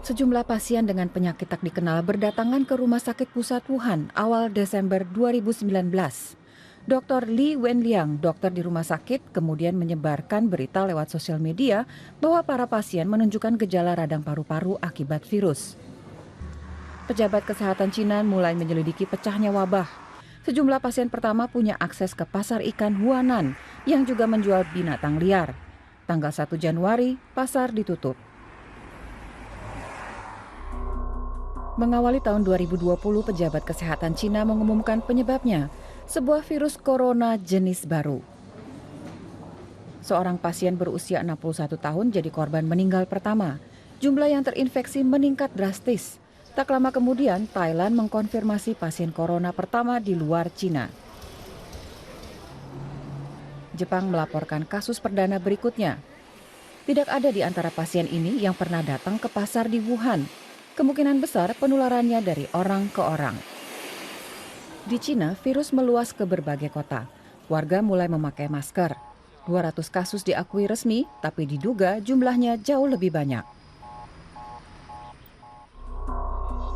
Sejumlah pasien dengan penyakit tak dikenal berdatangan ke Rumah Sakit Pusat Wuhan awal Desember 2019. Dr. Li Wenliang, dokter di rumah sakit, kemudian menyebarkan berita lewat sosial media bahwa para pasien menunjukkan gejala radang paru-paru akibat virus. Pejabat kesehatan Cina mulai menyelidiki pecahnya wabah. Sejumlah pasien pertama punya akses ke pasar ikan Huanan yang juga menjual binatang liar. Tanggal 1 Januari, pasar ditutup. Mengawali tahun 2020, pejabat kesehatan Cina mengumumkan penyebabnya, sebuah virus corona jenis baru. Seorang pasien berusia 61 tahun jadi korban meninggal pertama. Jumlah yang terinfeksi meningkat drastis. Tak lama kemudian, Thailand mengkonfirmasi pasien corona pertama di luar Cina. Jepang melaporkan kasus perdana berikutnya. Tidak ada di antara pasien ini yang pernah datang ke pasar di Wuhan. Kemungkinan besar penularannya dari orang ke orang. Di Cina, virus meluas ke berbagai kota. Warga mulai memakai masker. 200 kasus diakui resmi, tapi diduga jumlahnya jauh lebih banyak.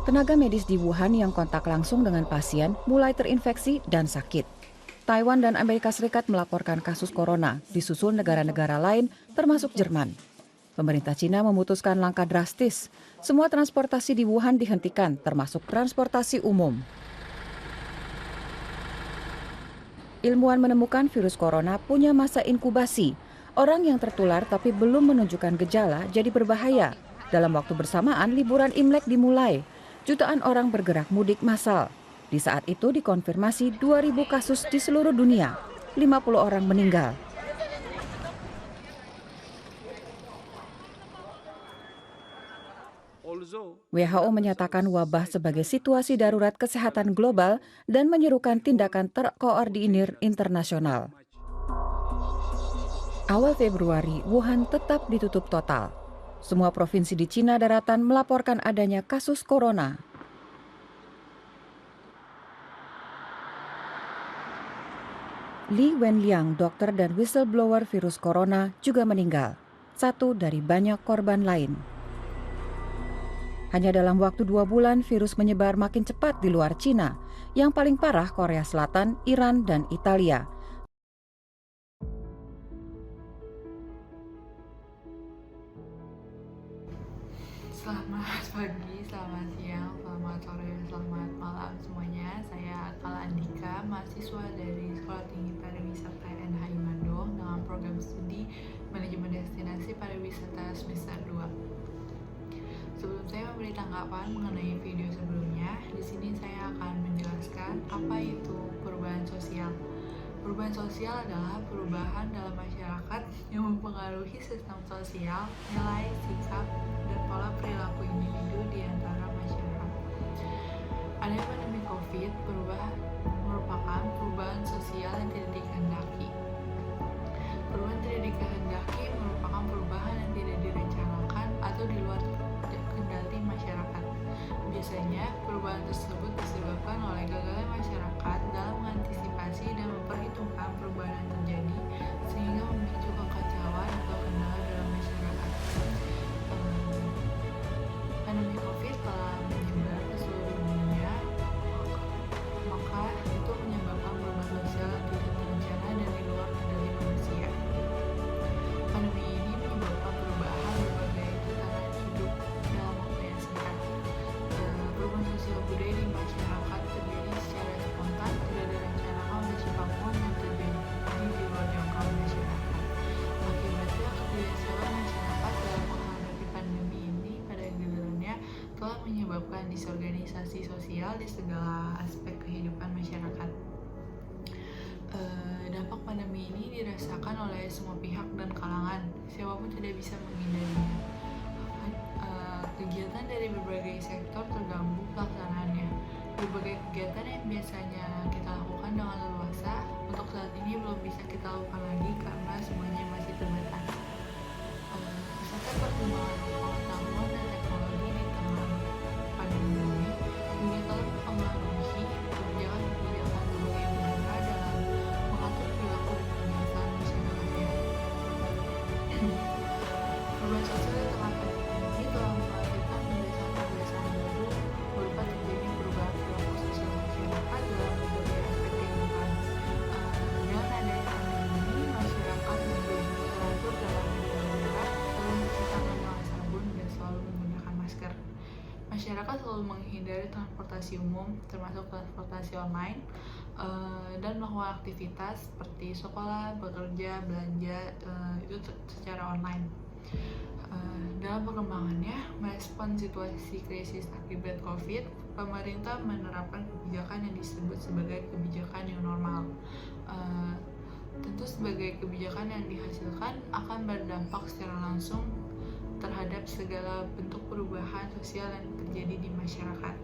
Tenaga medis di Wuhan yang kontak langsung dengan pasien mulai terinfeksi dan sakit. Taiwan dan Amerika Serikat melaporkan kasus corona, disusul negara-negara lain termasuk Jerman. Pemerintah Cina memutuskan langkah drastis. Semua transportasi di Wuhan dihentikan, termasuk transportasi umum. Ilmuwan menemukan virus corona punya masa inkubasi. Orang yang tertular tapi belum menunjukkan gejala jadi berbahaya. Dalam waktu bersamaan, liburan Imlek dimulai. Jutaan orang bergerak mudik massal. Di saat itu dikonfirmasi 2.000 kasus di seluruh dunia. 50 orang meninggal. WHO menyatakan wabah sebagai situasi darurat kesehatan global dan menyerukan tindakan terkoordinir internasional. Awal Februari, Wuhan tetap ditutup total. Semua provinsi di Cina daratan melaporkan adanya kasus corona. Li Wenliang, dokter dan whistleblower virus corona, juga meninggal. Satu dari banyak korban lain. Hanya dalam waktu 2 bulan, virus menyebar makin cepat di luar Cina. Yang paling parah Korea Selatan, Iran, dan Italia. Selamat pagi, selamat siang, selamat sore, selamat malam semuanya. Saya Akal Andika, mahasiswa dari Sekolah Tinggi Pariwisata NHI Bandung dengan program studi Manajemen Destinasi Pariwisata semester 2. Sebelum saya memberi tanggapan mengenai video sebelumnya, di sini saya akan menjelaskan apa itu perubahan sosial. Perubahan sosial adalah perubahan dalam masyarakat yang mempengaruhi sistem sosial, nilai, sikap, dan pola perilaku individu di antara masyarakat. Adanya pandemi COVID merupakan perubahan sosial yang tidak dikehendaki. Perubahan tidak dikehendaki merupakan perubahan yang tidak direncanakan atau di luar kendali masyarakat. Biasanya, perubahan tersebut disebabkan oleh gagalnya masyarakat dalam mengantisipasi dan memperhitungkan perubahan yang terjadi, sehingga memicu kekacauan atau kendala dalam masyarakat. Pandemi COVID telah menyebar ke seluruh dunia, maka itu menyebabkan perubahan sosial yang tidak terencana dan di luar kendali manusia. Pandemi ini menyebabkan perubahan berbagai tatanan hidup dalam waktu yang singkat. Perubahan sosial budaya di masyarakat terjadi secara spontan, tidak direncanakan oleh siapapun yang terjadi di luar jangkauan masyarakat. Akibatnya, ketidaksiapan masyarakat dalam menghadapi pandemi ini pada gilirannya telah menyebabkan disorganisasi sosial di segala aspek kehidupan masyarakat. Dampak pandemi ini dirasakan oleh semua pihak dan kalangan, siapapun tidak bisa menghindarinya. Kegiatan dari berbagai sektor terganggu pelaksanaannya. Berbagai kegiatan yang biasanya kita lakukan dengan leluasa, untuk saat ini belum bisa kita lakukan lagi karena semuanya masih terbatas. Pesatnya perkembangan pengetahuan dan teknologi di tengah pandemi ini juga telah mempengaruhi kebijakan-kebijakan berbagai negara dalam mengatur perilaku dan kebiasaan masyarakatnya. Perubahan sosial yang telah terjadi telah melahirkan masyarakat selalu menghindari transportasi umum, termasuk transportasi online, dan melakukan aktivitas seperti sekolah, bekerja, belanja, itu secara online. Dalam perkembangannya, merespon situasi krisis akibat COVID, pemerintah menerapkan kebijakan yang disebut sebagai kebijakan new normal. Tentu sebagai kebijakan yang dihasilkan akan berdampak secara langsung terhadap segala bentuk perubahan sosial yang terjadi di masyarakat.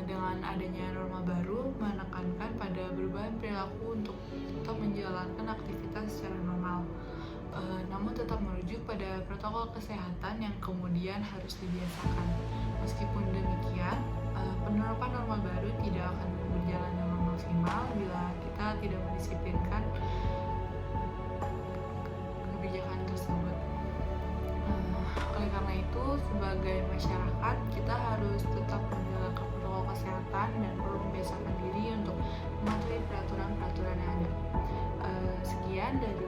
Dengan adanya norma baru menekankan pada perubahan perilaku untuk tetap menjalankan aktivitas secara normal, namun tetap merujuk pada protokol kesehatan yang kemudian harus dibiasakan. Meskipun demikian, penerapan norma baru tidak akan berjalan dengan maksimal bila kita tidak mendisiplinkan kebijakan tersebut. Oleh karena itu, sebagai masyarakat, kita harus tetap menjalankan protokol kesehatan dan perlu membiasakan diri untuk mematuhi peraturan-peraturan yang ada. Sekian dari